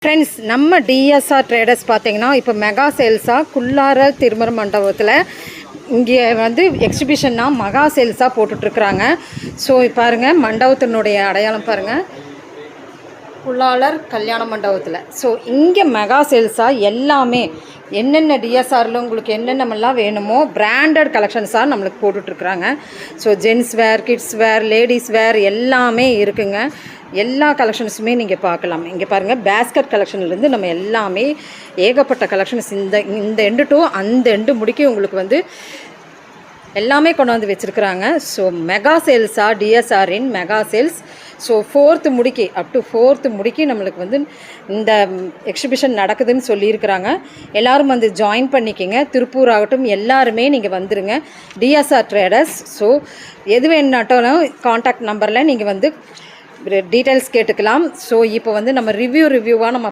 Friends, நம்ம TSR traders பார்த்தீங்கன்னா இப்போ மெகா சேல்ஸாக குள்ளார திருமண மண்டபத்தில் இங்கே வந்து எக்ஸிபிஷன்னா மெகா சேல்ஸாக போட்டுட்ருக்குறாங்க. ஸோ பாருங்கள், மண்டபத்தினுடைய அடையாளம் பாருங்கள், குள்ளாளர் கல்யாண மண்டபத்தில். ஸோ இங்கே மெகா சேல்ஸாக எல்லாமே என்னென்ன டிஎஸ்ஆரில் உங்களுக்கு என்னென்னமெல்லாம் வேணுமோ பிராண்டட் கலெக்ஷன்ஸாக நம்மளுக்கு போட்டுட்ருக்குறாங்க. ஸோ ஜென்ஸ் வேர், கிட்ஸ் வேர், லேடிஸ் வேர் எல்லாமே இருக்குங்க. எல்லா கலெக்ஷன்ஸுமே நீங்கள் பார்க்கலாம். இங்கே பாருங்கள், பேஸ்கட் கலெக்ஷன்லேருந்து நம்ம எல்லாமே ஏகப்பட்ட கலெக்ஷன்ஸ் இந்த எண்டு டு அந்த எண்டு முடிக்க உங்களுக்கு வந்து எல்லாமே கொண்டு வந்து வச்சுருக்குறாங்க. ஸோ மெகா சேல்ஸாக டிஎஸ்ஆரின் மெகா சேல்ஸ். ஸோ 4th முடிக்கு அப் டு 4th முடிக்கு நம்மளுக்கு வந்து இந்த எக்ஸிபிஷன் நடக்குதுன்னு சொல்லியிருக்கிறாங்க. எல்லோரும் வந்து ஜாயின் பண்ணிக்கிங்க. திருப்பூர் ஆகட்டும் எல்லாருமே நீங்கள் வந்துடுங்க, டிஎஸ்ஆர் ட்ரேடர்ஸ். ஸோ எது வேணுனாட்டாலும் காண்டாக்ட் நம்பரில் நீங்கள் வந்து டீட்டெயில்ஸ் கேட்டுக்கலாம். ஸோ இப்போ வந்து நம்ம ரிவ்யூவாக நம்ம